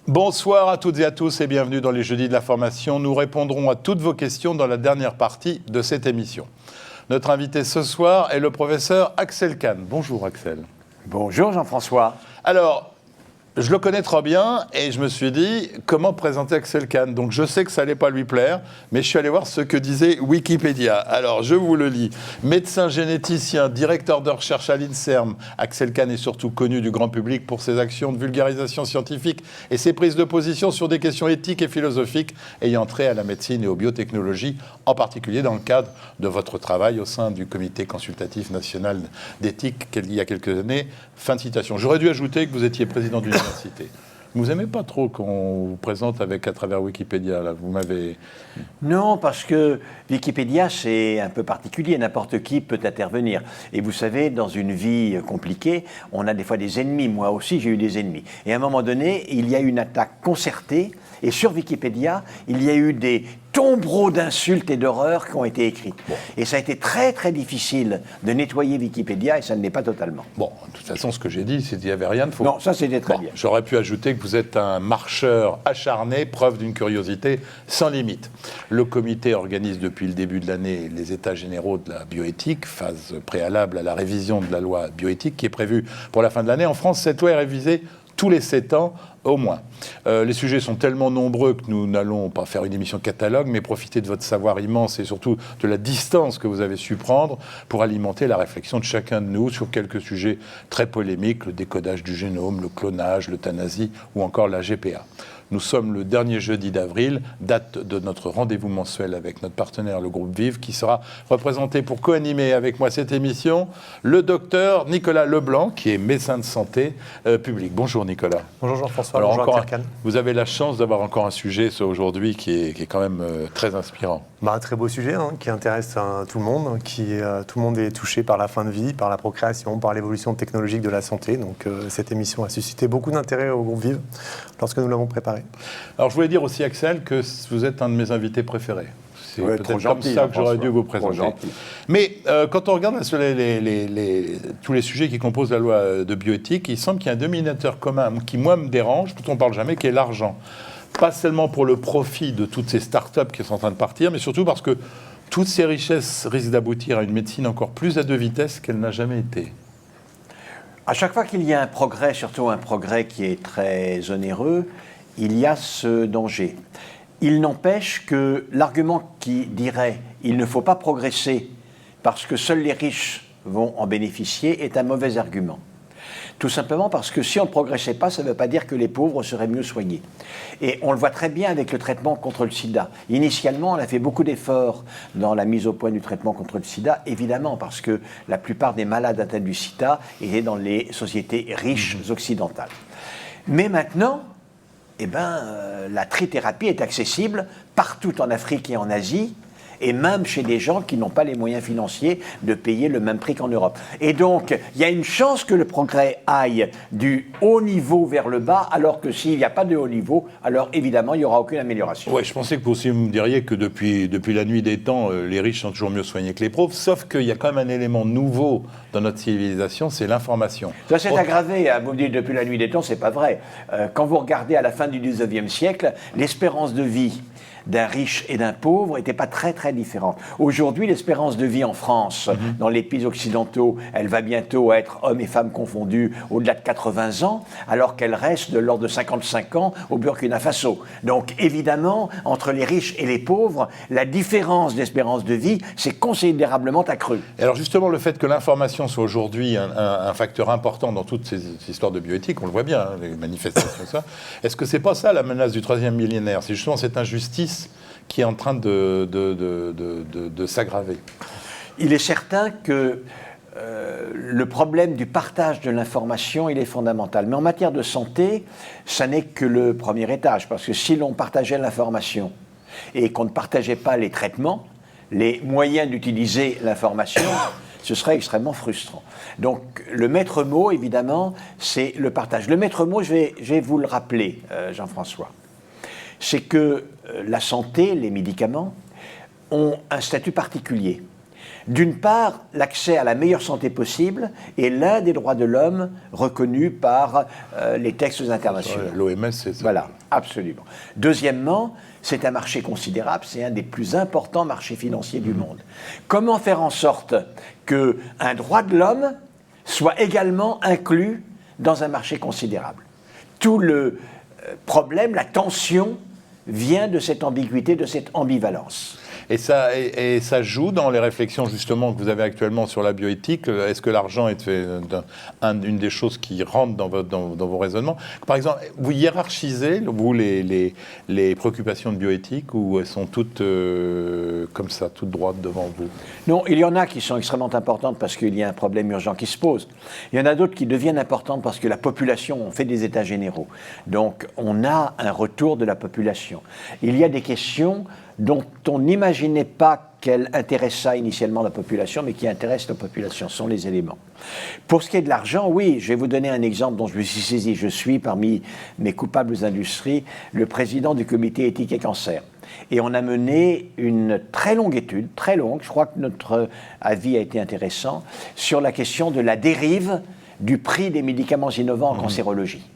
Bonsoir à toutes et à tous et bienvenue dans les Jeudis de l'information. Nous répondrons à toutes vos questions dans la dernière partie de cette émission. Notre invité ce soir est le professeur Axel Kahn. Bonjour Axel. Bonjour Jean-François. Alors, je le connais trop bien et je me suis dit, comment présenter Axel Kahn? Donc je sais que ça n'allait pas lui plaire, mais je suis allé voir ce que disait Wikipédia. Alors je vous le lis. Médecin généticien, directeur de recherche à l'INSERM, Axel Kahn est surtout connu du grand public pour ses actions de vulgarisation scientifique et ses prises de position sur des questions éthiques et philosophiques ayant trait à la médecine et aux biotechnologies, en particulier dans le cadre de votre travail au sein du Comité consultatif national d'éthique il y a quelques années. Fin de citation. J'aurais dû ajouter que vous étiez président d'université. Vous n'aimez pas trop qu'on vous présente à travers Wikipédia, là, vous m'avez... Non, parce que Wikipédia, c'est un peu particulier, n'importe qui peut intervenir. Et vous savez, dans une vie compliquée, on a des fois des ennemis. Moi aussi, j'ai eu des ennemis. Et à un moment donné, il y a eu une attaque concertée, et sur Wikipédia, il y a eu des tombereaux d'insultes et d'horreurs qui ont été écrits. Bon. Et ça a été très très difficile de nettoyer Wikipédia, et ça ne l'est pas totalement. Bon, de toute façon, ce que j'ai dit, c'est qu'il n'y avait rien de faux. Non, ça c'était très bien. J'aurais pu ajouter que vous êtes un marcheur acharné, preuve d'une curiosité sans limite. Le comité organise depuis le début de l'année les états généraux de la bioéthique, phase préalable à la révision de la loi bioéthique qui est prévue pour la fin de l'année. En France, cette loi est révisée tous les 7 ans au moins. Les sujets sont tellement nombreux que nous n'allons pas faire une émission catalogue, mais profiter de votre savoir immense et surtout de la distance que vous avez su prendre pour alimenter la réflexion de chacun de nous sur quelques sujets très polémiques, le décodage du génome, le clonage, l'euthanasie ou encore la GPA. Nous sommes le dernier jeudi d'avril, date de notre rendez-vous mensuel avec notre partenaire, le groupe Vive, qui sera représenté pour co-animer avec moi cette émission, le docteur Nicolas Leblanc, qui est médecin de santé publique. Bonjour Nicolas. Bonjour Jean-François. Alors, bonjour Axel Kahn. vous avez la chance d'avoir encore un sujet aujourd'hui qui est quand même très inspirant. Un très beau sujet qui intéresse tout le monde, tout le monde est touché par la fin de vie, par la procréation, par l'évolution technologique de la santé. Donc cette émission a suscité beaucoup d'intérêt au groupe Vive lorsque nous l'avons préparée. Alors je voulais dire aussi Axel que vous êtes un de mes invités préférés. C'est peut-être comme ça que j'aurais dû vous présenter. Mais quand on regarde tous les sujets qui composent la loi de bioéthique, il semble qu'il y a un dominateur commun qui, moi, me dérange, dont on ne parle jamais, qui est l'argent. Pas seulement pour le profit de toutes ces start-up qui sont en train de partir, mais surtout parce que toutes ces richesses risquent d'aboutir à une médecine encore plus à deux vitesses qu'elle n'a jamais été. À chaque fois qu'il y a un progrès, surtout un progrès qui est très onéreux, il y a ce danger. Il n'empêche que l'argument qui dirait « il ne faut pas progresser parce que seuls les riches vont en bénéficier » est un mauvais argument. Tout simplement parce que si on ne progressait pas, ça ne veut pas dire que les pauvres seraient mieux soignés. Et on le voit très bien avec le traitement contre le sida. Initialement, on a fait beaucoup d'efforts dans la mise au point du traitement contre le sida, évidemment, parce que la plupart des malades atteints du sida étaient dans les sociétés riches occidentales. Mais maintenant, la trithérapie est accessible partout en Afrique et en Asie, et même chez des gens qui n'ont pas les moyens financiers de payer le même prix qu'en Europe. Et donc, il y a une chance que le progrès aille du haut niveau vers le bas, alors que s'il n'y a pas de haut niveau, alors évidemment, il n'y aura aucune amélioration. Oui, je pensais que vous aussi me diriez que depuis la nuit des temps, les riches sont toujours mieux soignés que les pauvres, sauf qu'il y a quand même un élément nouveau dans notre civilisation, c'est l'information. Ça s'est aggravé, vous me dites depuis la nuit des temps, c'est pas vrai. Quand vous regardez à la fin du 19e siècle, l'espérance de vie d'un riche et d'un pauvre n'était pas très très différente. Aujourd'hui, l'espérance de vie en France, dans les pays occidentaux, elle va bientôt être, hommes et femmes confondus, au-delà de 80 ans, alors qu'elle reste de l'ordre de 55 ans au Burkina Faso. Donc évidemment, entre les riches et les pauvres, la différence d'espérance de vie s'est considérablement accrue. Et alors justement, le fait que l'information soit aujourd'hui un facteur important dans toutes ces histoires de bioéthique, on le voit bien, les manifestations, ça, est-ce que c'est pas ça la menace du 3e millénaire? C'est justement cette injustice qui est en train de s'aggraver. Il est certain que le problème du partage de l'information, il est fondamental. Mais en matière de santé, ça n'est que le premier étage. Parce que si l'on partageait l'information et qu'on ne partageait pas les traitements, les moyens d'utiliser l'information, ce serait extrêmement frustrant. Donc le maître mot, évidemment, c'est le partage. Le maître mot, je vais vous le rappeler, Jean-François. C'est que la santé, les médicaments, ont un statut particulier. D'une part, l'accès à la meilleure santé possible est l'un des droits de l'homme reconnus par les textes internationaux. L'OMS, c'est ça. Voilà, absolument. Deuxièmement, c'est un marché considérable, c'est un des plus importants marchés financiers du monde. Comment faire en sorte qu'un droit de l'homme soit également inclus dans un marché considérable? Tout le problème, la tension, vient de cette ambiguïté, de cette ambivalence. Et ça joue dans les réflexions justement que vous avez actuellement sur la bioéthique. Est-ce que l'argent est une des choses qui rentre dans vos raisonnements? Par exemple, vous hiérarchisez, vous, les préoccupations de bioéthique, ou elles sont toutes comme ça, toutes droites devant vous? Non, il y en a qui sont extrêmement importantes parce qu'il y a un problème urgent qui se pose. Il y en a d'autres qui deviennent importantes parce que la population, on fait des états généraux. Donc on a un retour de la population. Il y a des questions dont on n'imaginait pas qu'elles intéressaient initialement la population, mais qui intéressent la population, ce sont les éléments. Pour ce qui est de l'argent, oui, je vais vous donner un exemple dont je me suis saisi. Je suis, parmi mes coupables industries, le président du comité éthique et cancer. Et on a mené une très longue étude, très longue, je crois que notre avis a été intéressant, sur la question de la dérive du prix des médicaments innovants en cancérologie,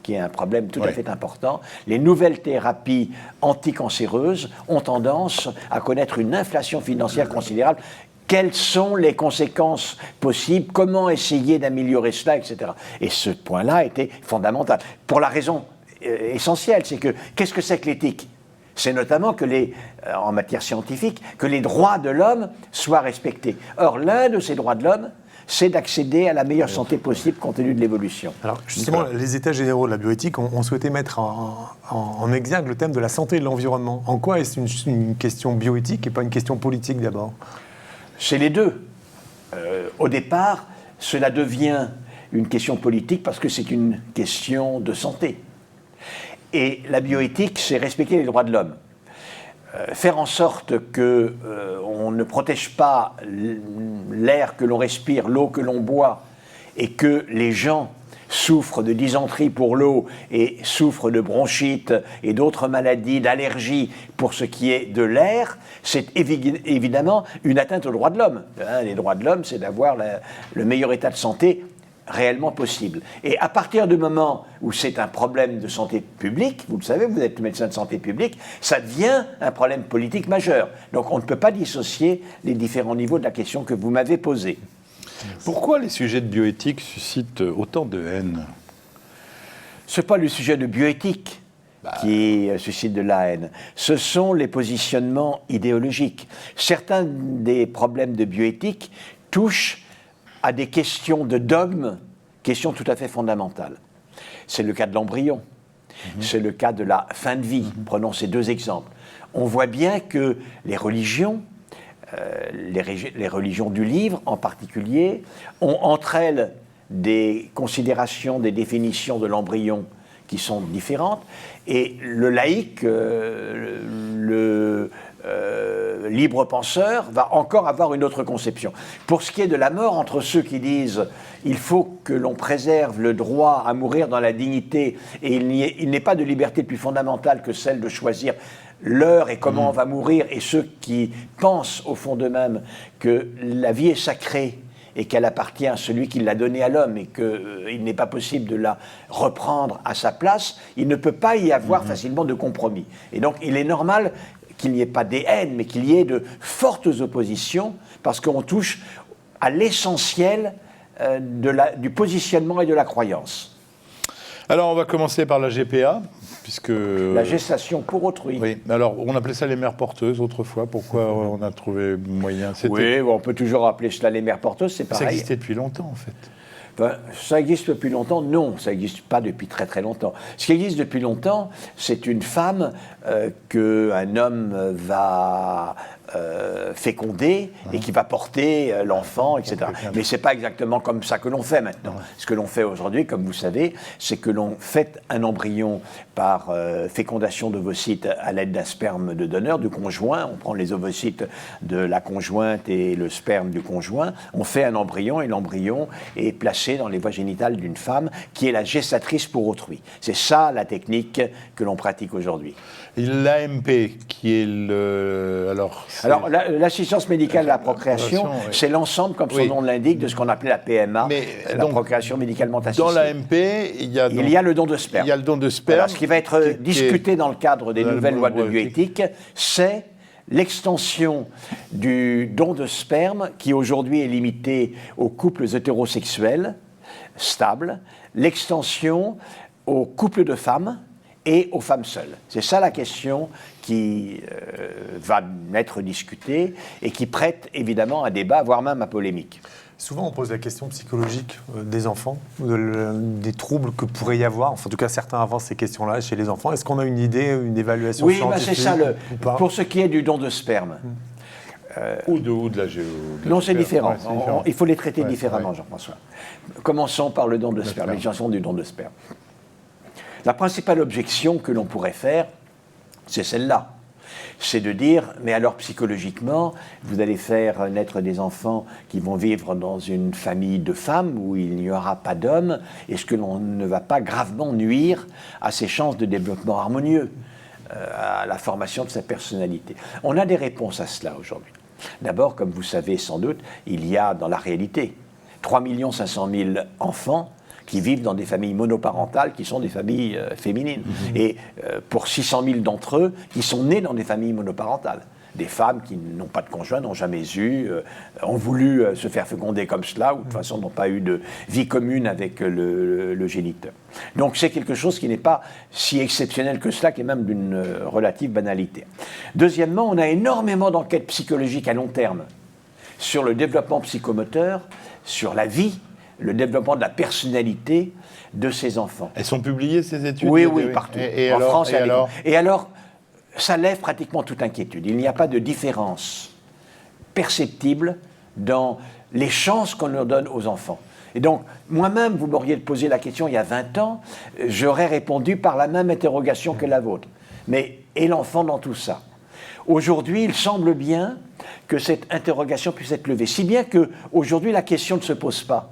qui est un problème tout à fait important. Les nouvelles thérapies anticancéreuses ont tendance à connaître une inflation financière considérable. Quelles sont les conséquences possibles? Comment essayer d'améliorer cela, etc. Et ce point-là était fondamental. Pour la raison essentielle, c'est que qu'est-ce que c'est que l'éthique? C'est notamment que en matière scientifique, que les droits de l'homme soient respectés. Or, l'un de ces droits de l'homme, c'est d'accéder à la meilleure santé possible compte tenu de l'évolution. Alors justement, les États généraux de la bioéthique ont souhaité mettre en exergue le thème de la santé et de l'environnement. En quoi est-ce une question bioéthique et pas une question politique d'abord? C'est les deux. Au départ, cela devient une question politique parce que c'est une question de santé. Et la bioéthique, c'est respecter les droits de l'homme. Faire en sorte qu'on ne protège pas l'air que l'on respire, l'eau que l'on boit, et que les gens souffrent de dysenterie pour l'eau et souffrent de bronchite et d'autres maladies, d'allergies pour ce qui est de l'air, c'est évidemment une atteinte aux droits de l'homme. Les droits de l'homme, c'est d'avoir le meilleur état de santé réellement possible. Et à partir du moment où c'est un problème de santé publique, vous le savez, vous êtes médecin de santé publique, ça devient un problème politique majeur. Donc on ne peut pas dissocier les différents niveaux de la question que vous m'avez posée. Pourquoi les sujets de bioéthique suscitent autant de haine? Ce n'est pas le sujet de bioéthique qui suscite de la haine. Ce sont les positionnements idéologiques. Certains des problèmes de bioéthique touchent à des questions de dogme, questions tout à fait fondamentales. C'est le cas de l'embryon, c'est le cas de la fin de vie. Prenons ces deux exemples. On voit bien que les religions, les religions du livre en particulier, ont entre elles des considérations, des définitions de l'embryon qui sont différentes, et le laïc, le libre penseur va encore avoir une autre conception. Pour ce qui est de la mort, entre ceux qui disent il faut que l'on préserve le droit à mourir dans la dignité et il n'est pas de liberté plus fondamentale que celle de choisir l'heure et comment on va mourir, et ceux qui pensent au fond d'eux-mêmes que la vie est sacrée et qu'elle appartient à celui qui l'a donnée à l'homme et qu'il n'est pas possible de la reprendre à sa place, il ne peut pas y avoir facilement de compromis. Et donc il est normal qu'il n'y ait pas des haines, mais qu'il y ait de fortes oppositions, parce qu'on touche à l'essentiel du positionnement et de la croyance. Alors, on va commencer par la GPA, puisque... La gestation pour autrui. Oui, alors on appelait ça les mères porteuses autrefois. Pourquoi on a trouvé moyen? Oui, on peut toujours appeler cela les mères porteuses, c'est pareil. Ça existait depuis longtemps, en fait. Ben, ça existe depuis longtemps? Non, ça n'existe pas depuis très très longtemps. Ce qui existe depuis longtemps, c'est une femme qu'un homme va féconder et qui va porter l'enfant, etc. Mais ce n'est pas exactement comme ça que l'on fait maintenant. Ce que l'on fait aujourd'hui, comme vous savez, c'est que l'on fait un embryon par fécondation d'ovocytes à l'aide d'un sperme de donneur, du conjoint. On prend les ovocytes de la conjointe et le sperme du conjoint. On fait un embryon et l'embryon est placé dans les voies génitales d'une femme qui est la gestatrice pour autrui. C'est ça la technique que l'on pratique aujourd'hui. L'AMP, qui est le... Alors, Alors, l'assistance médicale à la procréation, oui. c'est l'ensemble, comme son nom l'indique, de ce qu'on appelait la PMA, la donc, procréation médicalement assistée. Dans l'AMP, il y a le don de sperme. Il y a le don de sperme. Voilà, ce qui va être discuté dans le cadre des nouvelles lois de bioéthique, c'est l'extension du don de sperme, qui aujourd'hui est limité aux couples hétérosexuels stables, l'extension aux couples de femmes et aux femmes seules. C'est ça la question qui va être discutée et qui prête évidemment à débat, voire même à polémique. Souvent, on pose la question psychologique des enfants, des troubles que pourrait y avoir. Enfin, en tout cas, certains avancent ces questions-là chez les enfants. Est-ce qu'on a une idée, une évaluation scientifique? Oui, c'est ça. Pour ce qui est du don de sperme. Ou de la géo. Non, c'est différent. Ouais, différent. Il faut les traiter différemment, Jean-François. Commençons par le don de sperme, l'extension du don de sperme. La principale objection que l'on pourrait faire, c'est celle-là. C'est de dire, mais alors psychologiquement, vous allez faire naître des enfants qui vont vivre dans une famille de femmes où il n'y aura pas d'hommes, est-ce que l'on ne va pas gravement nuire à ses chances de développement harmonieux, à la formation de sa personnalité? On a des réponses à cela aujourd'hui. D'abord, comme vous savez sans doute, il y a dans la réalité 3 500 000 enfants qui vivent dans des familles monoparentales, qui sont des familles féminines. Et pour 600 000 d'entre eux, qui sont nés dans des familles monoparentales. Des femmes qui n'ont pas de conjoint, n'ont jamais eu, ont voulu se faire féconder comme cela, ou de toute façon n'ont pas eu de vie commune avec le géniteur. Donc c'est quelque chose qui n'est pas si exceptionnel que cela, qui est même d'une relative banalité. Deuxièmement, on a énormément d'enquêtes psychologiques à long terme sur le développement psychomoteur, sur la vie, le développement de la personnalité de ces enfants. Elles sont publiées, ces études? Oui, partout. En alors, France et alors, ça lève pratiquement toute inquiétude. Il n'y a pas de différence perceptible dans les chances qu'on leur donne aux enfants. Et donc, moi-même, vous m'auriez posé la question il y a 20 ans, j'aurais répondu par la même interrogation que la vôtre. Mais, et l'enfant dans tout ça? Aujourd'hui, il semble bien que cette interrogation puisse être levée. Si bien qu'aujourd'hui, la question ne se pose pas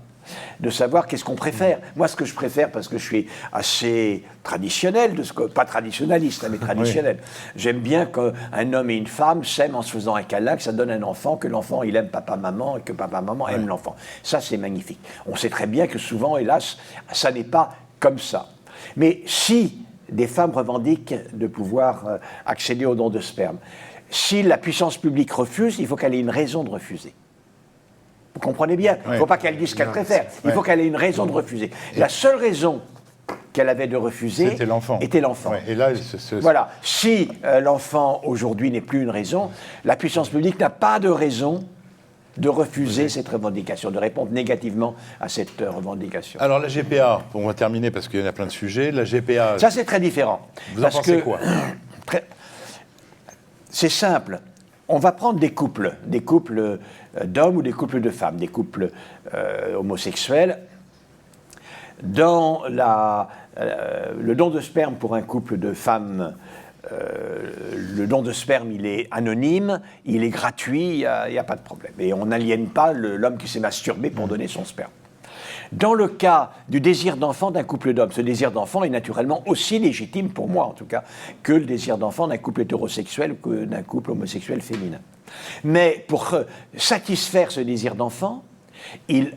de savoir qu'est-ce qu'on préfère. Moi, ce que je préfère, parce que je suis assez traditionnel, pas traditionnaliste, mais traditionnel. Oui. J'aime bien qu'un homme et une femme s'aiment en se faisant un câlin, que ça donne un enfant, que l'enfant, il aime papa-maman, et que papa-maman aime l'enfant. Ça, c'est magnifique. On sait très bien que souvent, hélas, ça n'est pas comme ça. Mais si des femmes revendiquent de pouvoir accéder au don de sperme, si la puissance publique refuse, il faut qu'elle ait une raison de refuser. Vous comprenez bien, il ne faut pas qu'elle dise ce qu'elle préfère, il faut qu'elle ait une raison de refuser. La seule raison qu'elle avait de refuser était l'enfant. Ouais, et là, voilà, si l'enfant aujourd'hui n'est plus une raison, la puissance publique n'a pas de raison de refuser cette revendication, de répondre négativement à cette revendication. Alors la GPA, on va terminer parce qu'il y en a plein de sujets, la GPA... Ça c'est très différent. Vous en pensez quoi? C'est simple. On va prendre des couples d'hommes ou des couples de femmes, des couples homosexuels. Dans le don de sperme pour un couple de femmes, le don de sperme, il est anonyme, il est gratuit, il n'y a pas de problème. Et on n'aliène pas l'homme qui s'est masturbé pour donner son sperme. Dans le cas du désir d'enfant d'un couple d'hommes, ce désir d'enfant est naturellement aussi légitime, pour moi en tout cas, que le désir d'enfant d'un couple hétérosexuel ou que d'un couple homosexuel féminin. Mais pour satisfaire ce désir d'enfant,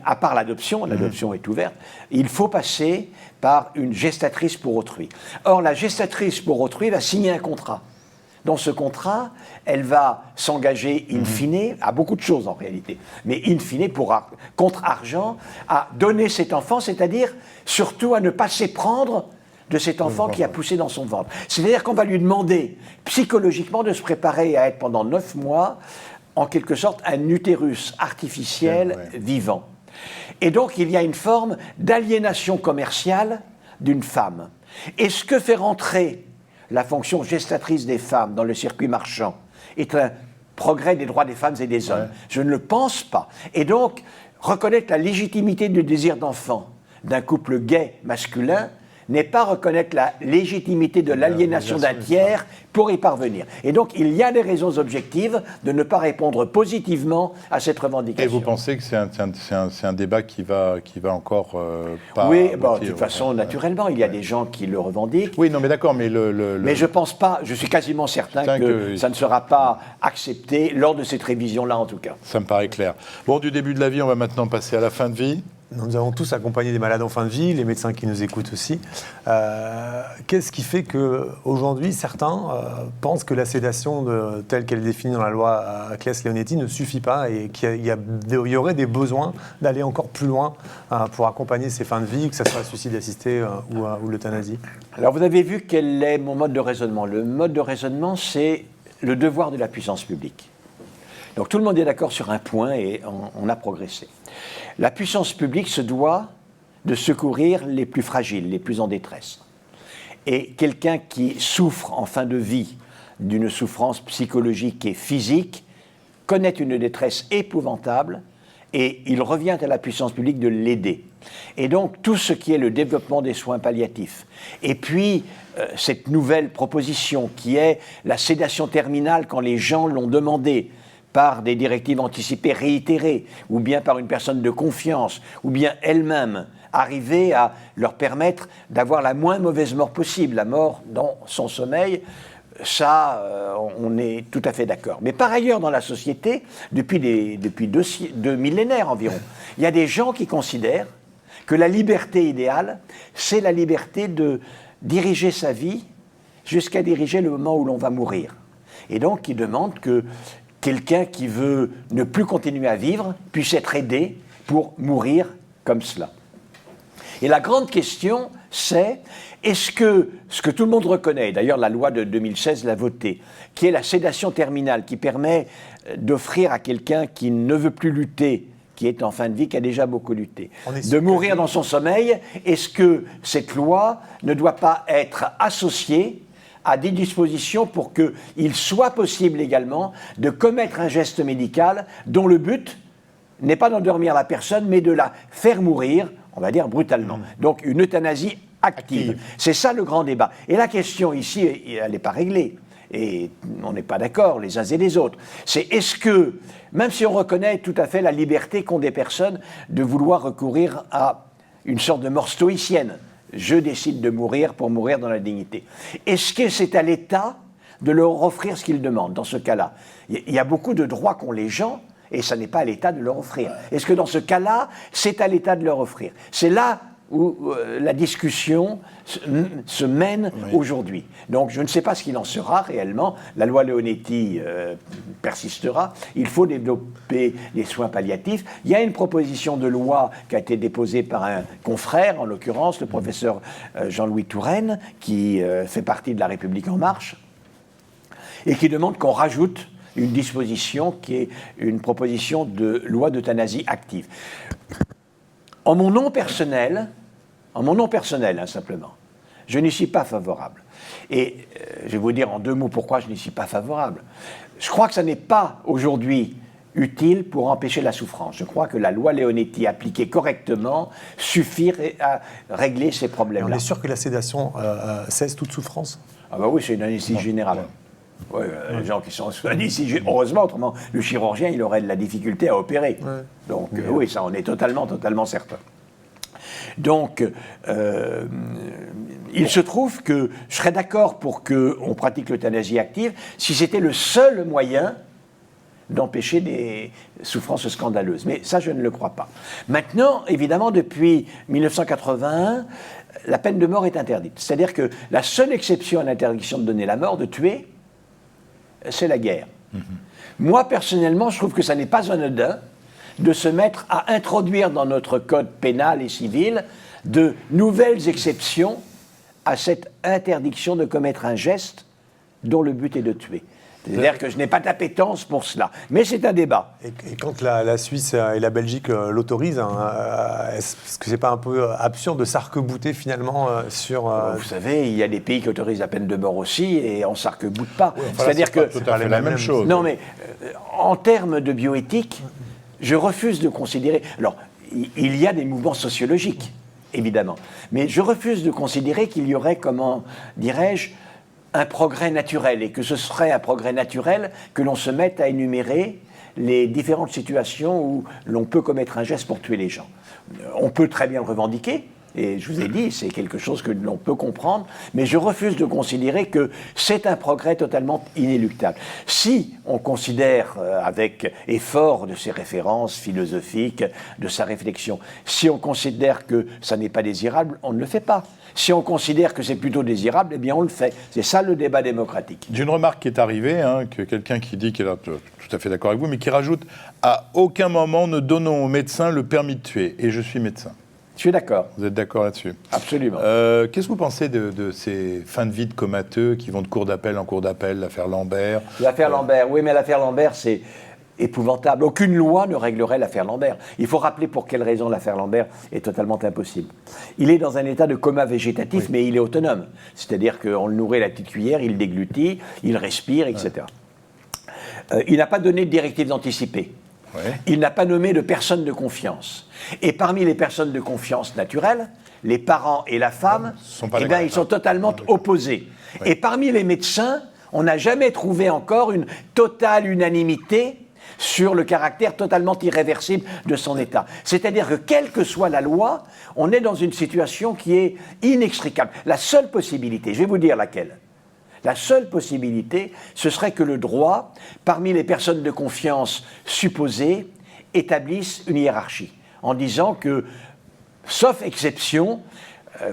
à part l'adoption est ouverte, il faut passer par une gestatrice pour autrui. Or, la gestatrice pour autrui va signer un contrat. Dans ce contrat, elle va s'engager in fine à beaucoup de choses en réalité, mais in fine contre argent à donner cet enfant, c'est-à-dire surtout à ne pas s'éprendre de cet enfant qui a poussé dans son ventre. C'est-à-dire qu'on va lui demander psychologiquement de se préparer à être pendant 9 mois en quelque sorte un utérus artificiel vivant. Et donc il y a une forme d'aliénation commerciale d'une femme. Et ce que fait rentrer la fonction gestatrice des femmes dans le circuit marchand est un progrès des droits des femmes et des hommes. Je ne le pense pas. Et donc, reconnaître la légitimité du désir d'enfant d'un couple gay masculin n'est pas reconnaître la légitimité de l'aliénation d'un tiers pour y parvenir. Et donc, il y a des raisons objectives de ne pas répondre positivement à cette revendication. Et vous pensez que c'est un débat qui va encore pas Oui, aboutir, de toute façon, naturellement, il y a des gens qui le revendiquent. Oui, non, mais d'accord, mais Mais je pense pas, je suis quasiment certain que ça ne sera pas accepté lors de cette révision-là, en tout cas. Ça me paraît clair. Bon, du début de la vie, on va maintenant passer à la fin de vie. Nous avons tous accompagné des malades en fin de vie, les médecins qui nous écoutent aussi. Qu'est-ce qui fait qu'aujourd'hui, certains pensent que la sédation telle qu'elle est définie dans la loi Claes-Leonetti ne suffit pas et qu'il y aurait des besoins d'aller encore plus loin pour accompagner ces fins de vie, que ce soit le suicide assisté ou l'euthanasie? Alors, vous avez vu quel est mon mode de raisonnement. Le mode de raisonnement, c'est le devoir de la puissance publique. Donc tout le monde est d'accord sur un point et on a progressé. La puissance publique se doit de secourir les plus fragiles, les plus en détresse. Et quelqu'un qui souffre en fin de vie d'une souffrance psychologique et physique connaît une détresse épouvantable et il revient à la puissance publique de l'aider. Et donc tout ce qui est le développement des soins palliatifs, et puis cette nouvelle proposition qui est la sédation terminale quand les gens l'ont demandé, par des directives anticipées réitérées, ou bien par une personne de confiance, ou bien elle-même, arriver à leur permettre d'avoir la moins mauvaise mort possible, la mort dans son sommeil, ça, on est tout à fait d'accord. Mais par ailleurs, dans la société, depuis deux millénaires environ, il y a des gens qui considèrent que la liberté idéale, c'est la liberté de diriger sa vie jusqu'à diriger le moment où l'on va mourir. Et donc, ils demandent que quelqu'un qui veut ne plus continuer à vivre puisse être aidé pour mourir comme cela. Et la grande question, c'est, est-ce que ce que tout le monde reconnaît, d'ailleurs la loi de 2016 l'a voté, qui est la sédation terminale, qui permet d'offrir à quelqu'un qui ne veut plus lutter, qui est en fin de vie, qui a déjà beaucoup lutté, de mourir dans son sommeil, est-ce que cette loi ne doit pas être associée à des dispositions pour qu'il soit possible également de commettre un geste médical dont le but n'est pas d'endormir la personne, mais de la faire mourir, on va dire brutalement. Donc une euthanasie active. C'est ça le grand débat. Et la question ici, elle n'est pas réglée. Et on n'est pas d'accord les uns et les autres. C'est est-ce que, même si on reconnaît tout à fait la liberté qu'ont des personnes de vouloir recourir à une sorte de mort stoïcienne, je décide de mourir pour mourir dans la dignité. Est-ce que c'est à l'État de leur offrir ce qu'ils demandent dans ce cas-là? Il y a beaucoup de droits qu'ont les gens et ça n'est pas à l'État de leur offrir. Est-ce que dans ce cas-là, c'est à l'État de leur offrir? C'est là où la discussion se mène aujourd'hui. Donc je ne sais pas ce qu'il en sera réellement. La loi Leonetti persistera. Il faut développer les soins palliatifs. Il y a une proposition de loi qui a été déposée par un confrère, en l'occurrence le professeur Jean-Louis Touraine, qui fait partie de La République En Marche, et qui demande qu'on rajoute une disposition qui est une proposition de loi d'euthanasie active. En mon nom personnel, simplement, je n'y suis pas favorable. Et je vais vous dire en deux mots pourquoi je n'y suis pas favorable. Je crois que ça n'est pas aujourd'hui utile pour empêcher la souffrance. Je crois que la loi Leonetti appliquée correctement suffit à régler ces problèmes-là. On est sûr que la sédation cesse toute souffrance? Ah bah oui, c'est une anesthésie générale. Ouais, les gens qui sont anesthésiés, heureusement, autrement, le chirurgien, il aurait de la difficulté à opérer. Ouais. Donc, oui, ça, on est totalement certain. Donc, il se trouve que je serais d'accord pour qu'on pratique l'euthanasie active si c'était le seul moyen d'empêcher des souffrances scandaleuses. Mais ça, je ne le crois pas. Maintenant, évidemment, depuis 1981, la peine de mort est interdite. C'est-à-dire que la seule exception à l'interdiction de donner la mort, de tuer, c'est la guerre. Moi, personnellement, je trouve que ça n'est pas anodin de se mettre à introduire dans notre code pénal et civil de nouvelles exceptions à cette interdiction de commettre un geste dont le but est de tuer. C'est-à-dire que je n'ai pas d'appétence pour cela. Mais c'est un débat. Et quand la Suisse et la Belgique l'autorisent, est-ce que c'est pas un peu absurde de s'arc-bouter finalement sur... Vous savez, il y a des pays qui autorisent la peine de mort aussi et on ne s'arc-boute pas. Oui, enfin, c'est-à-dire que... C'est pas la même chose. Non, mais en termes de bioéthique, je refuse de considérer... Alors, il y a des mouvements sociologiques évidemment. Mais je refuse de considérer qu'il y aurait, comment dirais-je, un progrès naturel, et que ce serait un progrès naturel que l'on se mette à énumérer les différentes situations où l'on peut commettre un geste pour tuer les gens. On peut très bien le revendiquer, et je vous ai dit, c'est quelque chose que l'on peut comprendre, mais je refuse de considérer que c'est un progrès totalement inéluctable. Si on considère, avec effort de ses références philosophiques, de sa réflexion, si on considère que ça n'est pas désirable, on ne le fait pas. Si on considère que c'est plutôt désirable, eh bien on le fait. C'est ça le débat démocratique. D'une remarque qui est arrivée, que quelqu'un qui dit qu'il est tout à fait d'accord avec vous, mais qui rajoute « À aucun moment ne donnons aux médecins le permis de tuer ». Et je suis médecin. Je suis d'accord. Vous êtes d'accord là-dessus? Absolument. Qu'est-ce que vous pensez de ces fins de vie de comateux qui vont de cour d'appel en cour d'appel, l'affaire Lambert? L'affaire Lambert, oui, mais l'affaire Lambert, c'est épouvantable. Aucune loi ne réglerait l'affaire Lambert. Il faut rappeler pour quelle raison l'affaire Lambert est totalement impossible. Il est dans un état de coma végétatif, oui, mais il est autonome. C'est-à-dire qu'on le nourrit à la petite cuillère, il déglutit, il respire, etc. Il n'a pas donné de directives anticipées. Ouais. Il n'a pas nommé de personnes de confiance. Et parmi les personnes de confiance naturelles, les parents et la femme, ils sont totalement opposés. Ouais. Et parmi les médecins, on n'a jamais trouvé encore une totale unanimité sur le caractère totalement irréversible de son état. C'est-à-dire que, quelle que soit la loi, on est dans une situation qui est inextricable. La seule possibilité, je vais vous dire laquelle, la seule possibilité, ce serait que le droit, parmi les personnes de confiance supposées, établisse une hiérarchie, en disant que, sauf exception,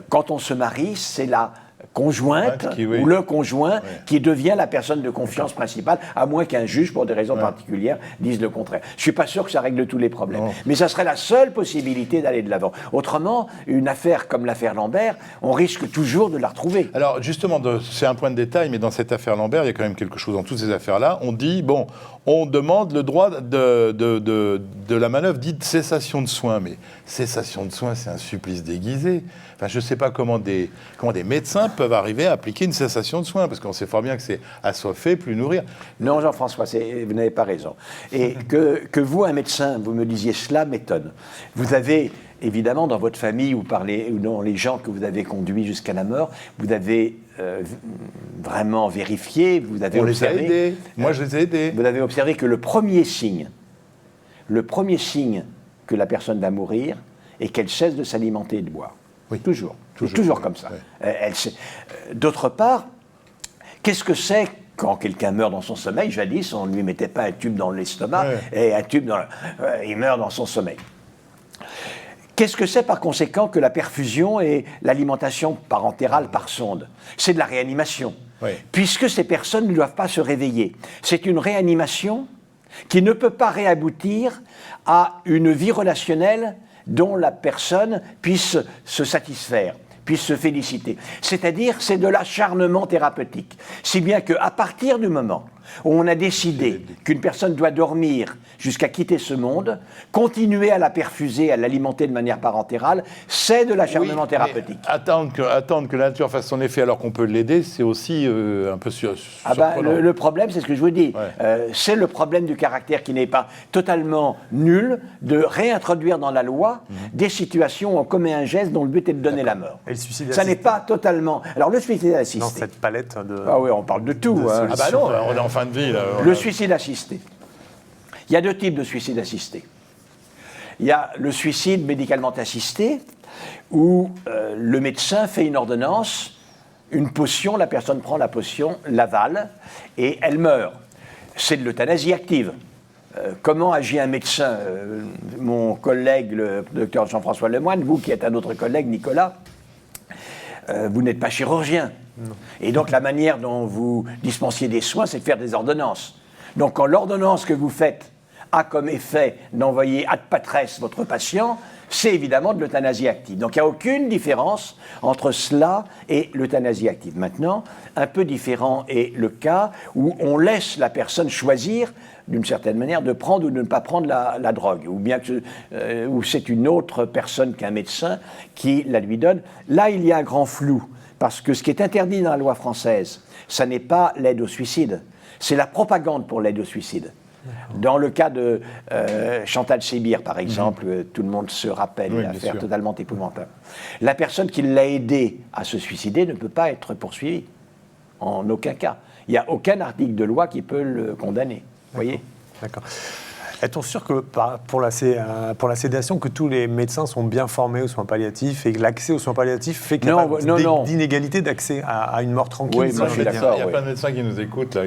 quand on se marie, c'est la conjointe ou le conjoint qui devient la personne de confiance principale, à moins qu'un juge, pour des raisons particulières, dise le contraire. Je ne suis pas sûr que ça règle tous les problèmes. Non. Mais ça serait la seule possibilité d'aller de l'avant. Autrement, une affaire comme l'affaire Lambert, on risque toujours de la retrouver. Alors justement, c'est un point de détail, mais dans cette affaire Lambert, il y a quand même quelque chose dans toutes ces affaires-là. On dit, bon, on demande le droit de la manœuvre dite cessation de soins. Mais cessation de soins, c'est un supplice déguisé. Enfin, je ne sais pas comment des médecins peuvent arriver à appliquer une cessation de soins, parce qu'on sait fort bien que c'est assoiffé, plus nourrir. Non, Jean-François, vous n'avez pas raison. Et que vous, un médecin, vous me disiez cela m'étonne. Vous avez, évidemment, dans votre famille ou dans les gens que vous avez conduits jusqu'à la mort, vous avez vraiment vérifié, vous avez observé... On les a aidés. Moi, je les ai aidés. Vous avez observé que le premier signe que la personne va mourir est qu'elle cesse de s'alimenter et de boire. Oui. Toujours comme ça. Oui. D'autre part, qu'est-ce que c'est quand quelqu'un meurt dans son sommeil? Jadis, on ne lui mettait pas un tube dans l'estomac et un tube dans il meurt dans son sommeil. Qu'est-ce que c'est par conséquent que la perfusion et l'alimentation parentérale par sonde? C'est de la réanimation, puisque ces personnes ne doivent pas se réveiller. C'est une réanimation qui ne peut pas réaboutir à une vie relationnelle dont la personne puisse se satisfaire, puisse se féliciter. C'est-à-dire, c'est de l'acharnement thérapeutique. Si bien qu'à partir du moment où on a décidé qu'une personne doit dormir jusqu'à quitter ce monde, continuer à la perfuser, à l'alimenter de manière parentérale, c'est de l'acharnement thérapeutique. Attendre que la nature fasse son effet alors qu'on peut l'aider, c'est aussi un peu surprenant. Le problème, c'est ce que je vous dis, c'est le problème du caractère qui n'est pas totalement nul de réintroduire dans la loi des situations où on commet un geste dont le but est de donner la mort. Et le suicide assisté. Ça n'est pas totalement... Alors le suicide assisté... Dans cette palette de... Ah oui, on parle de tout. Ah bah non, on est en fin de vie. Là, le suicide assisté. Il y a deux types de suicide assisté. Il y a le suicide médicalement assisté, où le médecin fait une ordonnance, une potion, la personne prend la potion, l'avale, et elle meurt. C'est de l'euthanasie active. Comment agit un médecin? Mon collègue, le docteur Jean-François Lemoine, vous qui êtes un autre collègue, Nicolas, vous n'êtes pas chirurgien. Non. Et donc la manière dont vous dispensiez des soins, c'est de faire des ordonnances. Donc quand l'ordonnance que vous faites a comme effet d'envoyer ad patresse votre patient, c'est évidemment de l'euthanasie active. Donc il n'y a aucune différence entre cela et l'euthanasie active. Maintenant, un peu différent est le cas où on laisse la personne choisir, d'une certaine manière, de prendre ou de ne pas prendre la drogue, ou bien où c'est une autre personne qu'un médecin qui la lui donne. Là, il y a un grand flou, parce que ce qui est interdit dans la loi française, ça n'est pas l'aide au suicide, c'est la propagande pour l'aide au suicide. Dans le cas de Chantal Sébir, par exemple, tout le monde se rappelle Oui, l'affaire bien sûr. totalement épouvantable. La personne qui l'a aidé à se suicider ne peut pas être poursuivie, en aucun cas. Il n'y a aucun article de loi qui peut le condamner. Vous voyez ? D'accord. Est-on sûr que pour la sédation, que tous les médecins sont bien formés aux soins palliatifs et que l'accès aux soins palliatifs fait qu'il n'y a pas d'inégalité d'accès à une mort tranquille? Oui, moi, je suis d'accord. Il y a plein de médecins qui nous écoutent. Là.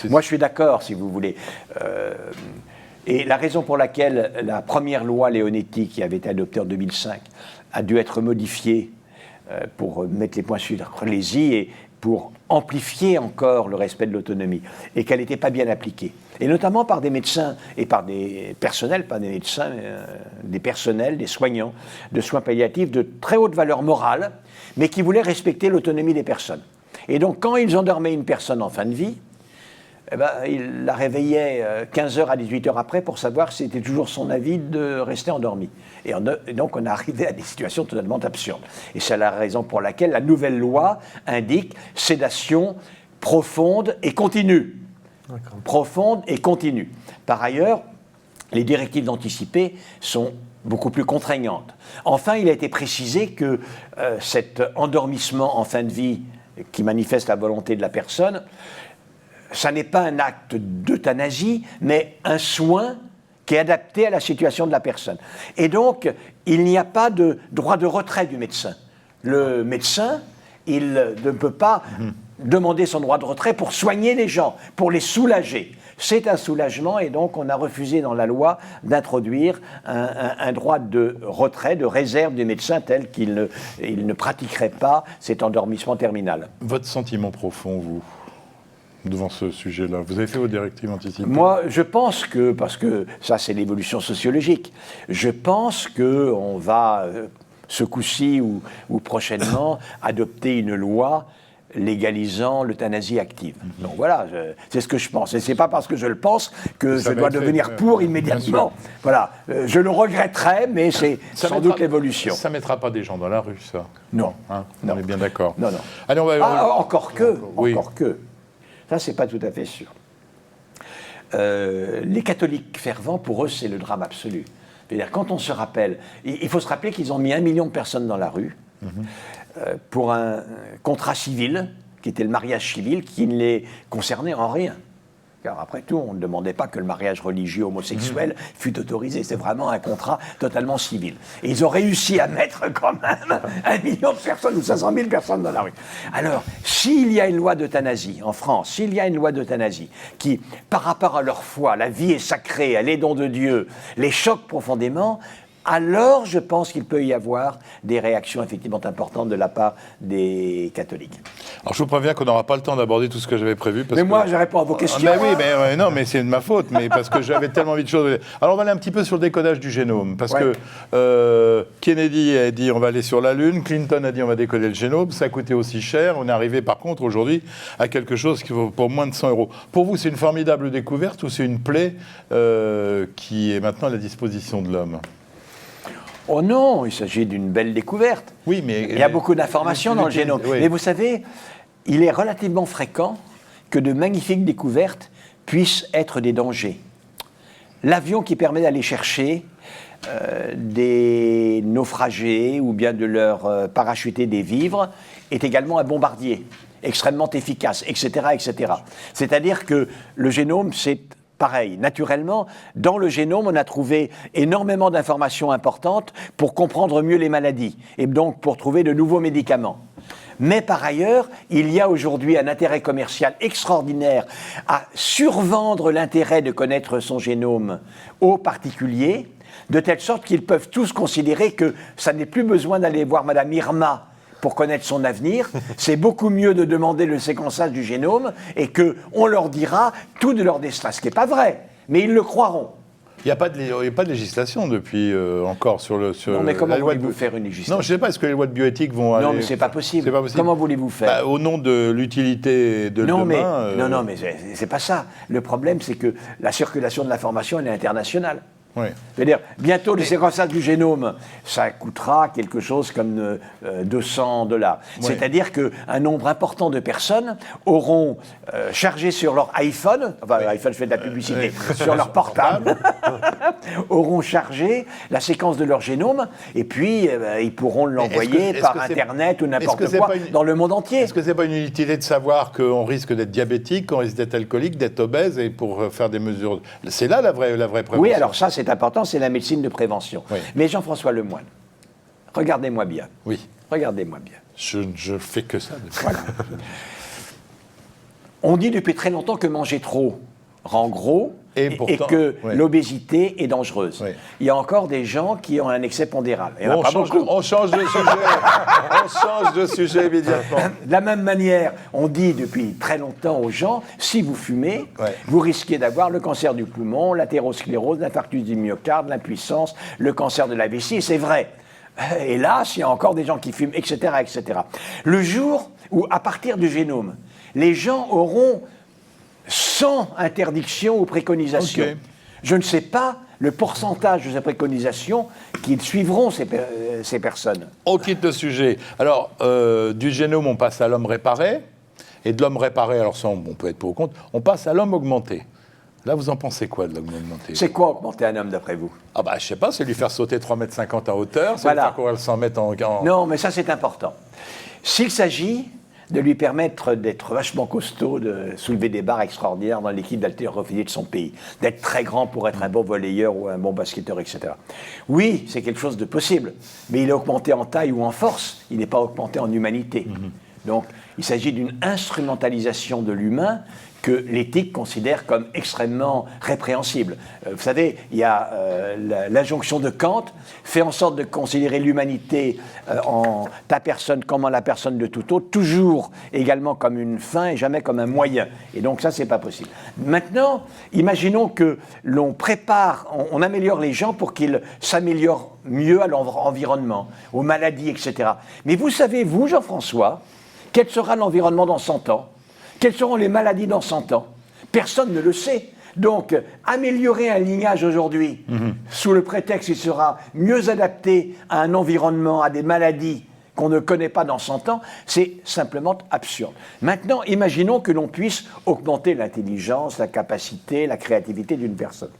Moi, je suis d'accord, si vous voulez. Et la raison pour laquelle la première loi Leonetti, qui avait été adoptée en 2005, a dû être modifiée pour mettre les points sur les i et pour amplifier encore le respect de l'autonomie, et qu'elle n'était pas bien appliquée. Et notamment par des médecins et par des personnels, pas des médecins, des personnels, des soignants de soins palliatifs de très haute valeur morale, mais qui voulaient respecter l'autonomie des personnes. Et donc, quand ils endormaient une personne en fin de vie, eh ben, ils la réveillaient 15h à 18h après pour savoir si c'était toujours son avis de rester endormi. Et donc, on est arrivé à des situations totalement absurdes. Et c'est la raison pour laquelle la nouvelle loi indique sédation profonde et continue. Profonde et continue. Par ailleurs, les directives d'anticipé sont beaucoup plus contraignantes. Enfin, il a été précisé que cet endormissement en fin de vie qui manifeste la volonté de la personne, ça n'est pas un acte d'euthanasie, mais un soin qui est adapté à la situation de la personne. Et donc, il n'y a pas de droit de retrait du médecin. Le médecin, il ne peut pas demander son droit de retrait pour soigner les gens, pour les soulager. C'est un soulagement et donc on a refusé dans la loi d'introduire un droit de retrait, de réserve du médecin tel qu'il ne pratiquerait pas cet endormissement terminal. Votre sentiment profond, vous, devant ce sujet-là, vous avez fait vos directives anticipées? Moi, je pense que, parce que ça c'est l'évolution sociologique, je pense qu'on va, ce coup-ci ou prochainement, adopter une loi légalisant l'euthanasie active. Donc voilà, c'est ce que je pense. Et c'est pas parce que je le pense que je dois devenir pour immédiatement. Voilà, je le regretterai, mais c'est sans doute l'évolution. Ça ne mettra pas des gens dans la rue, ça? Non. Hein, Non. on est bien d'accord. Non, non. Allez, on va... Encore que. Oui. Encore que. Ça, c'est pas tout à fait sûr. Les catholiques fervents, pour eux, c'est le drame absolu. C'est-à-dire, quand on se rappelle, il faut se rappeler qu'ils ont mis 1 million de personnes dans la rue pour un contrat civil, qui était le mariage civil, qui ne les concernait en rien. Car après tout, on ne demandait pas que le mariage religieux homosexuel fût autorisé. C'est vraiment un contrat totalement civil. Et ils ont réussi à mettre quand même 1 million de personnes ou 500 000 personnes dans la rue. Alors, s'il y a une loi d'euthanasie en France, s'il y a une loi d'euthanasie qui, par rapport à leur foi, la vie est sacrée, elle est don de Dieu, les choque profondément, alors je pense qu'il peut y avoir des réactions effectivement importantes de la part des catholiques. Alors je vous préviens qu'on n'aura pas le temps d'aborder tout ce que j'avais prévu. Parce mais moi, que... je réponds à vos questions. Mais oui, mais non, mais c'est de ma faute, mais parce que j'avais tellement envie de choses. Alors on va aller un petit peu sur le décodage du génome, parce que Kennedy a dit on va aller sur la Lune, Clinton a dit on va décoder le génome, ça a coûté aussi cher. On est arrivé par contre aujourd'hui à quelque chose qui vaut pour moins de 100 €. Pour vous, c'est une formidable découverte ou c'est une plaie qui est maintenant à la disposition de l'homme? Oh non, il s'agit d'une belle découverte. Oui, mais il y a beaucoup d'informations dans le génome. Oui. Mais vous savez, il est relativement fréquent que de magnifiques découvertes puissent être des dangers. L'avion qui permet d'aller chercher des naufragés ou bien de leur parachuter des vivres est également un bombardier extrêmement efficace, etc., etc. C'est-à-dire que le génome, c'est pareil, naturellement, dans le génome, on a trouvé énormément d'informations importantes pour comprendre mieux les maladies et donc pour trouver de nouveaux médicaments. Mais par ailleurs, il y a aujourd'hui un intérêt commercial extraordinaire à survendre l'intérêt de connaître son génome aux particuliers, de telle sorte qu'ils peuvent tous considérer que ça n'est plus besoin d'aller voir Madame Irma pour connaître son avenir, c'est beaucoup mieux de demander le séquençage du génome et qu'on leur dira tout de leur destin, ce qui n'est pas vrai, mais ils le croiront. Il n'y a pas de législation depuis encore sur le... Non, mais comment voulez-vous faire une législation? Non, je ne sais pas, est-ce que les lois de bioéthique vont aller... Non, mais ce n'est pas possible. C'est pas possible. Comment voulez-vous faire? Au nom de l'utilité de demain... Non, mais c'est pas ça. Le problème, c'est que la circulation de l'information, elle est internationale. Oui. C'est-à-dire, bientôt, le séquençage du génome, ça coûtera quelque chose comme $200. Oui. C'est-à-dire qu'un nombre important de personnes auront chargé sur leur iPhone, enfin, iPhone fait de la publicité, sur leur portable, auront chargé la séquence de leur génome, et puis ils pourront l'envoyer par Internet ou n'importe quoi dans le monde entier. Est-ce que c'est pas une utilité de savoir qu'on risque d'être diabétique, qu'on risque d'être alcoolique, d'être obèse, et pour faire des mesures... C'est là la vraie prévention. Oui, alors ça, c'est important, c'est la médecine de prévention. Oui. Mais Jean-François Lemoine, regardez-moi bien. Oui. Regardez-moi bien. Je fais que ça. Voilà. On dit depuis très longtemps que manger trop rend gros et que l'obésité est dangereuse. Oui. Il y a encore des gens qui ont un excès pondéral. On change de sujet. On change de sujet immédiatement. De la même manière, on dit depuis très longtemps aux gens, si vous fumez, vous risquez d'avoir le cancer du poumon, l'athérosclérose, l'infarctus du myocarde, l'impuissance, le cancer de la vessie, et c'est vrai. Hélas, il y a encore des gens qui fument, etc., etc. Le jour où, à partir du génome, les gens auront 100 interdictions ou préconisations. Okay. Je ne sais pas le pourcentage de ces préconisations qui suivront ces personnes. On quitte le sujet. Alors, du génome, on passe à l'homme réparé. Et de l'homme réparé, alors ça, on peut être pour ou contre, on passe à l'homme augmenté. Là, vous en pensez quoi de l'homme augmenté? C'est quoi augmenter un homme, d'après vous? Ah bah, je sais pas, c'est lui faire sauter 3,50 m en hauteur, c'est lui faire courir 100 mètres en... Non, mais ça, c'est important. S'il s'agit de lui permettre d'être vachement costaud, de soulever des barres extraordinaires dans l'équipe d'haltérophilie de son pays, d'être très grand pour être un bon volleyeur ou un bon basketteur, etc. Oui, c'est quelque chose de possible, mais il est augmenté en taille ou en force, il n'est pas augmenté en humanité. Donc, il s'agit d'une instrumentalisation de l'humain que l'éthique considère comme extrêmement répréhensible. Vous savez, il y a l'injonction de Kant, fait en sorte de considérer l'humanité en ta personne comme en la personne de tout autre, toujours également comme une fin et jamais comme un moyen. Et donc ça, c'est pas possible. Maintenant, imaginons que l'on prépare, on améliore les gens pour qu'ils s'améliorent mieux à l'environnement, aux maladies, etc. Mais vous savez, vous, Jean-François, quel sera l'environnement dans 100 ans? Quelles seront les maladies dans 100 ans? Personne ne le sait. Donc, améliorer un lignage aujourd'hui, sous le prétexte qu'il sera mieux adapté à un environnement, à des maladies qu'on ne connaît pas dans 100 ans, c'est simplement absurde. Maintenant, imaginons que l'on puisse augmenter l'intelligence, la capacité, la créativité d'une personne.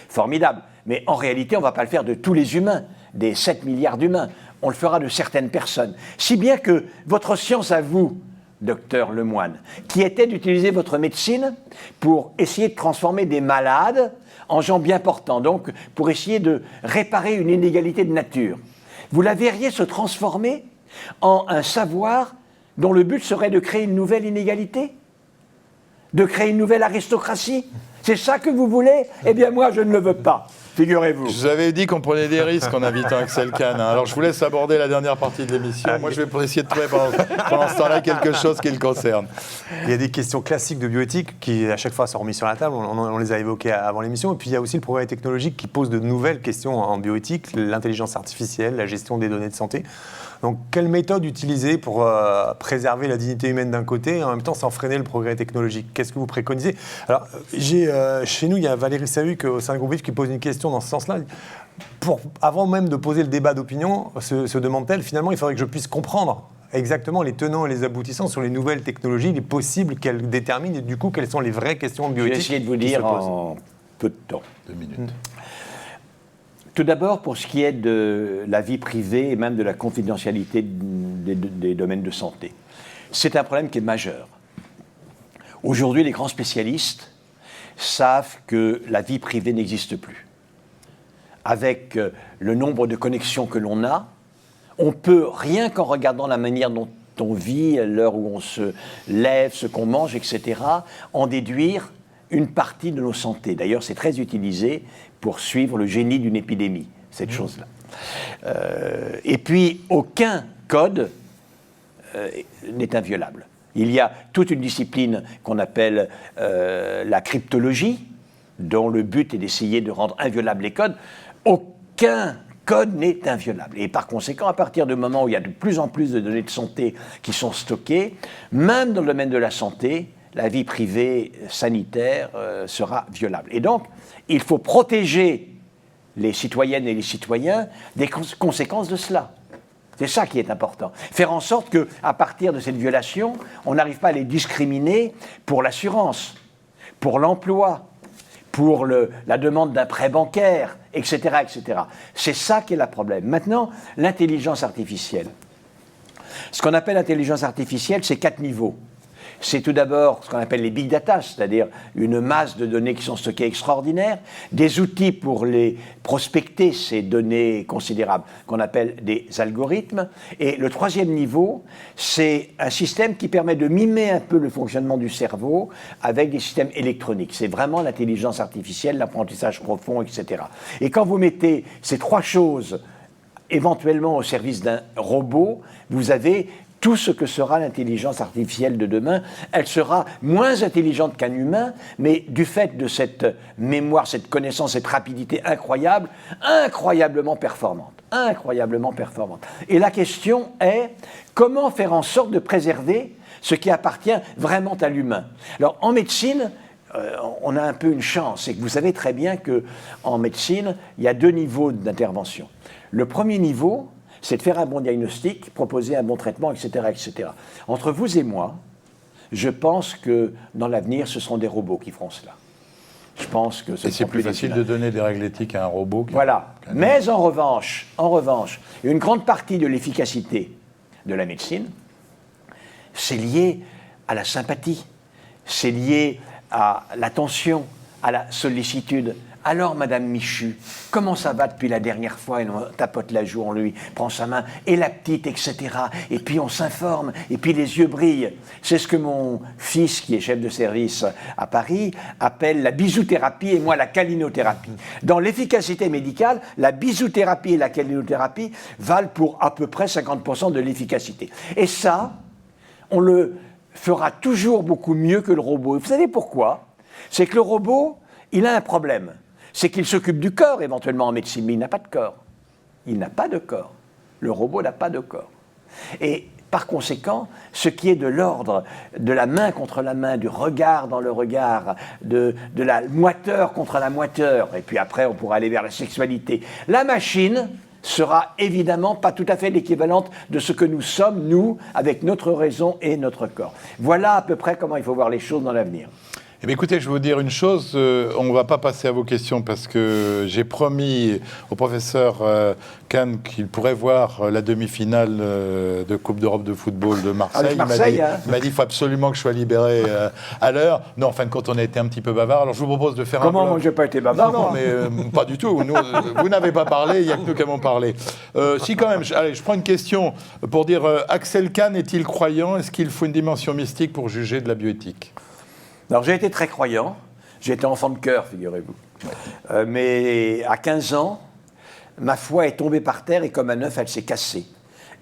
Formidable. Mais en réalité, on ne va pas le faire de tous les humains, des 7 milliards d'humains. On le fera de certaines personnes. Si bien que votre science à vous, docteur Lemoine, qui était d'utiliser votre médecine pour essayer de transformer des malades en gens bien portants, donc pour essayer de réparer une inégalité de nature. Vous la verriez se transformer en un savoir dont le but serait de créer une nouvelle inégalité? De créer une nouvelle aristocratie? C'est ça que vous voulez? Eh bien moi, je ne le veux pas. Figurez-vous. Je vous avais dit qu'on prenait des risques en invitant Axel Kahn. Alors je vous laisse aborder la dernière partie de l'émission. Moi, je vais essayer de trouver pendant ce temps-là quelque chose qui le concerne. Il y a des questions classiques de bioéthique qui, à chaque fois, sont remises sur la table. On les a évoquées avant l'émission. Et puis, il y a aussi le progrès technologique qui pose de nouvelles questions en bioéthique, l'intelligence artificielle, la gestion des données de santé. Donc, quelle méthode utiliser pour préserver la dignité humaine d'un côté et en même temps sans freiner le progrès technologique? Qu'est-ce que vous préconisez? Alors, chez nous, il y a Valérie Sahuc au sein de Groupe Vif qui pose une question dans ce sens-là. Avant même de poser le débat d'opinion, se demande-t-elle, finalement, il faudrait que je puisse comprendre exactement les tenants et les aboutissants sur les nouvelles technologies, les possibles qu'elles déterminent et du coup, quelles sont les vraies questions bioéthiques. Je vais essayer de vous dire en peu de temps. 2 minutes. Tout d'abord, pour ce qui est de la vie privée et même de la confidentialité des domaines de santé, c'est un problème qui est majeur. Aujourd'hui, les grands spécialistes savent que la vie privée n'existe plus. Avec le nombre de connexions que l'on a, on peut, rien qu'en regardant la manière dont on vit, l'heure où on se lève, ce qu'on mange, etc., en déduire une partie de nos santé. D'ailleurs, c'est très utilisé pour suivre le génie d'une épidémie, cette chose-là. Et puis, aucun code n'est inviolable. Il y a toute une discipline qu'on appelle la cryptologie, dont le but est d'essayer de rendre inviolables les codes. Aucun code n'est inviolable. Et par conséquent, à partir du moment où il y a de plus en plus de données de santé qui sont stockées, même dans le domaine de la santé, la vie privée sanitaire sera violable. Et donc, il faut protéger les citoyennes et les citoyens, des conséquences de cela. C'est ça qui est important. Faire en sorte qu'à partir de cette violation, on n'arrive pas à les discriminer pour l'assurance, pour l'emploi, pour la demande d'un prêt bancaire, etc., etc. C'est ça qui est le problème. Maintenant, l'intelligence artificielle. Ce qu'on appelle l'intelligence artificielle, c'est 4 niveaux. C'est tout d'abord ce qu'on appelle les big data, c'est-à-dire une masse de données qui sont stockées extraordinaires, des outils pour les prospecter ces données considérables qu'on appelle des algorithmes. Et le 3e niveau, c'est un système qui permet de mimer un peu le fonctionnement du cerveau avec des systèmes électroniques. C'est vraiment l'intelligence artificielle, l'apprentissage profond, etc. Et quand vous mettez ces 3 choses éventuellement au service d'un robot, vous avez tout ce que sera l'intelligence artificielle de demain. Elle sera moins intelligente qu'un humain, mais du fait de cette mémoire, cette connaissance, cette rapidité incroyable, incroyablement performante. Incroyablement performante. Et la question est, comment faire en sorte de préserver ce qui appartient vraiment à l'humain? Alors, en médecine, on a un peu une chance, c'est que vous savez très bien qu'en médecine, il y a 2 niveaux d'intervention. Le premier niveau, c'est de faire un bon diagnostic, proposer un bon traitement, etc., etc. Entre vous et moi, je pense que dans l'avenir, ce seront des robots qui feront cela. Je pense que et c'est plus facile de donner des règles éthiques à un robot. Voilà. Mais en revanche, une grande partie de l'efficacité de la médecine, c'est lié à la sympathie, c'est lié à l'attention, à la sollicitude. Alors, Madame Michu, comment ça va depuis la dernière fois? Et on tapote la joue, on lui prend sa main, et la petite, etc. Et puis on s'informe, et puis les yeux brillent. C'est ce que mon fils, qui est chef de service à Paris, appelle la bisouthérapie et moi la câlinothérapie. Dans l'efficacité médicale, la bisouthérapie et la câlinothérapie valent pour à peu près 50% de l'efficacité. Et ça, on le fera toujours beaucoup mieux que le robot. Et vous savez pourquoi? C'est que le robot, il a un problème. C'est qu'il s'occupe du corps, éventuellement en médecine, mais il n'a pas de corps. Il n'a pas de corps. Le robot n'a pas de corps. Et par conséquent, ce qui est de l'ordre de la main contre la main, du regard dans le regard, de la moiteur contre la moiteur, et puis après on pourra aller vers la sexualité, la machine sera évidemment pas tout à fait l'équivalente de ce que nous sommes, nous, avec notre raison et notre corps. Voilà à peu près comment il faut voir les choses dans l'avenir. Eh bien, écoutez, je vais vous dire une chose, on ne va pas passer à vos questions parce que j'ai promis au professeur Kahn qu'il pourrait voir la demi-finale de Coupe d'Europe de football de Marseille. Avec Marseille, il m'a dit qu'il faut absolument que je sois libéré à l'heure. Non, en fin de compte, on a été un petit peu bavard. Alors, je vous propose de faire Comment moi, je n'ai pas été bavard? Non, mais pas du tout. Nous, vous n'avez pas parlé, il n'y a que nous qui avons parlé. Si, quand même, allez, je prends une question pour dire Axel Kahn est-il croyant? Est-ce qu'il faut une dimension mystique pour juger de la bioéthique? Alors j'ai été très croyant, j'étais enfant de cœur, figurez-vous. Ouais. Mais à 15 ans, ma foi est tombée par terre et comme un œuf, elle s'est cassée.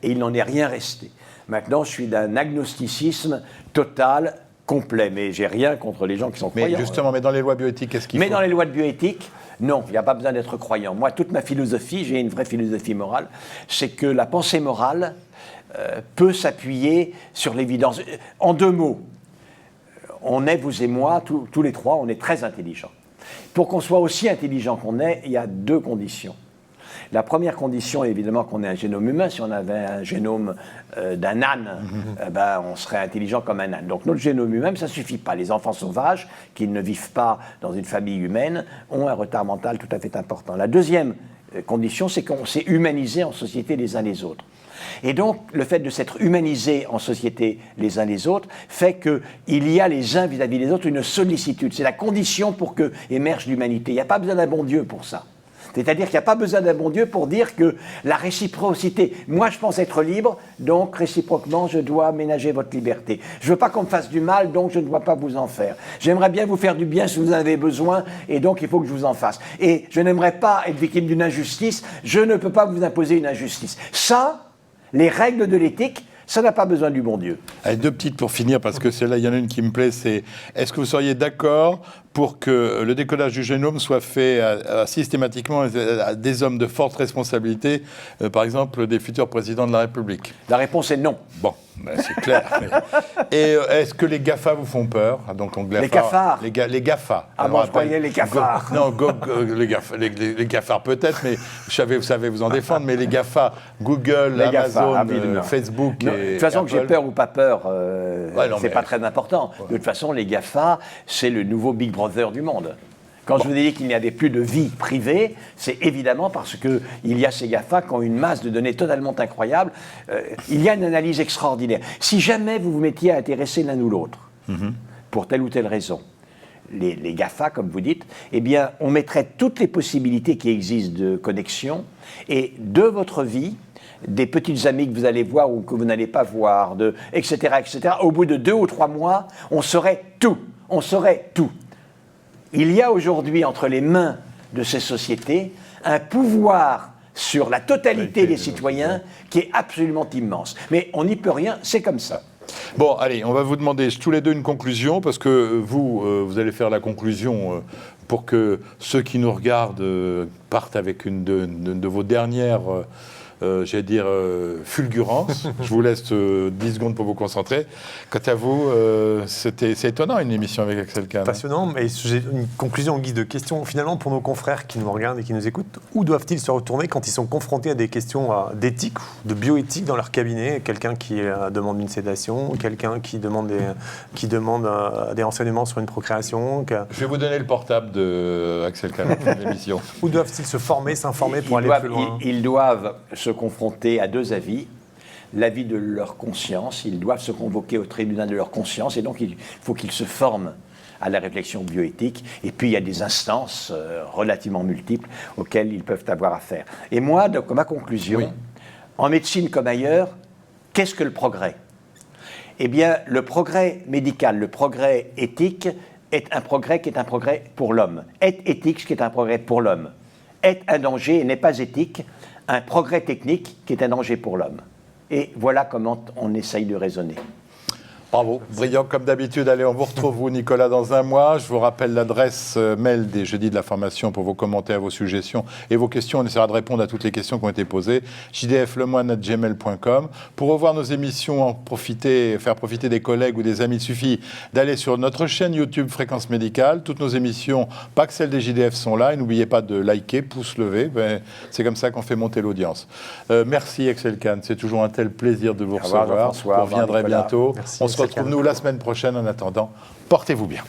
Et il n'en est rien resté. Maintenant, je suis d'un agnosticisme total, complet. Mais j'ai rien contre les gens qui sont croyants. Mais justement, mais dans les lois bioéthiques, qu'est-ce qu'il faut? Mais dans les lois de bioéthique, non, il n'y a pas besoin d'être croyant. Moi, toute ma philosophie, j'ai une vraie philosophie morale, c'est que la pensée morale peut s'appuyer sur l'évidence. En 2 mots, on est, vous et moi, tous les 3, on est très intelligents. Pour qu'on soit aussi intelligent qu'on est, il y a 2 conditions. La première condition est évidemment qu'on ait un génome humain. Si on avait un génome d'un âne, on serait intelligent comme un âne. Donc notre génome humain, ça ne suffit pas. Les enfants sauvages, qui ne vivent pas dans une famille humaine, ont un retard mental tout à fait important. La deuxième condition, c'est qu'on s'est humanisé en société les uns les autres. Et donc, le fait de s'être humanisé en société les uns les autres fait qu'il y a les uns vis-à-vis des autres une sollicitude. C'est la condition pour que émerge l'humanité. Il n'y a pas besoin d'un bon Dieu pour ça. C'est-à-dire qu'il n'y a pas besoin d'un bon Dieu pour dire que la réciprocité, moi je pense être libre, donc réciproquement je dois ménager votre liberté. Je ne veux pas qu'on me fasse du mal, donc je ne dois pas vous en faire. J'aimerais bien vous faire du bien si vous en avez besoin, et donc il faut que je vous en fasse. Et je n'aimerais pas être victime d'une injustice, je ne peux pas vous imposer une injustice. Ça, les règles de l'éthique, ça n'a pas besoin du bon Dieu. Allez, deux petites pour finir, parce que celle-là, il y en a une qui me plaît, c'est est-ce que vous seriez d'accord pour que le décodage du génome soit fait systématiquement à des hommes de forte responsabilité, par exemple des futurs présidents de la République? La réponse est non. Bon, ben, c'est clair. Et est-ce que les GAFA vous font peur? Donc, Les cafards. Les GAFA. Ah bon, je croyais les cafards. Non, les GAFARds peut-être, mais vous savez vous en défendre, mais les GAFA, Google, Les GAFA, Amazon, rapidement. Facebook Non, et de toute façon, que j'ai Apple. peur ou pas peur, non, c'est mais- pas très important. De toute façon, les GAFA, c'est le nouveau Big Brother du monde. Quand je vous ai dit qu'il n'y avait plus de vie privée, c'est évidemment parce qu'il y a ces GAFA qui ont une masse de données totalement incroyable. Il y a une analyse extraordinaire. Si jamais vous vous mettiez à intéresser l'un ou l'autre, pour telle ou telle raison, les GAFA, comme vous dites, eh bien, on mettrait toutes les possibilités qui existent de connexion et de votre vie, des petites amies que vous allez voir ou que vous n'allez pas voir, etc., etc. Au bout de 2 ou 3 mois, on saurait tout. On saurait tout. Il y a aujourd'hui entre les mains de ces sociétés un pouvoir sur la totalité des citoyens qui est absolument immense. Mais on n'y peut rien, c'est comme ça. Bon, allez, on va vous demander tous les deux une conclusion, parce que vous allez faire la conclusion pour que ceux qui nous regardent partent avec une de vos dernières, j'allais dire, fulgurances. Je vous laisse 10 secondes pour vous concentrer. Quant à vous, c'est étonnant une émission avec Axel Kahn. Passionnant, mais j'ai une conclusion en guise de question. Finalement, pour nos confrères qui nous regardent et qui nous écoutent, où doivent-ils se retourner quand ils sont confrontés à des questions d'éthique, de bioéthique dans leur cabinet? Quelqu'un qui demande une sédation, quelqu'un qui demande des renseignements sur une procréation. Je vais vous donner le portable de Axel Kahn après l'émission. Où doivent-ils se former, s'informer pour Ils aller doivent- plus loin? ils doivent se confronter à 2 avis. L'avis de leur conscience, ils doivent se convoquer au tribunal de leur conscience, et donc il faut qu'ils se forment à la réflexion bioéthique. Et puis il y a des instances relativement multiples auxquelles ils peuvent avoir affaire. Et moi, donc, ma conclusion, Oui. en médecine comme ailleurs, qu'est-ce que le progrès? Eh bien, le progrès médical, le progrès éthique est un progrès qui est un progrès pour l'homme. Est éthique, ce qui est un progrès pour l'homme. Est un danger et n'est pas éthique, un progrès technique qui est un danger pour l'homme. Et voilà comment on essaye de raisonner. Bravo, brillant comme d'habitude. Allez, on vous retrouve, vous, Nicolas, dans un mois. Je vous rappelle l'adresse mail des Jeudis de la Formation pour vos commentaires, vos suggestions et vos questions. On essaiera de répondre à toutes les questions qui ont été posées. jdflemoine@gmail.com. Pour revoir nos émissions, faire profiter des collègues ou des amis, il suffit d'aller sur notre chaîne YouTube Fréquence Médicale. Toutes nos émissions, pas que celles des JDF, sont là. Et n'oubliez pas de liker, pouce levé. C'est comme ça qu'on fait monter l'audience. Merci, Axel Kahn. C'est toujours un tel plaisir de vous Au revoir, recevoir. Jean-François. Vous Au revoir, reviendrez Nicolas. bientôt. Merci, On se Axel retrouve, Kahn. nous, la semaine prochaine. En attendant, portez-vous bien.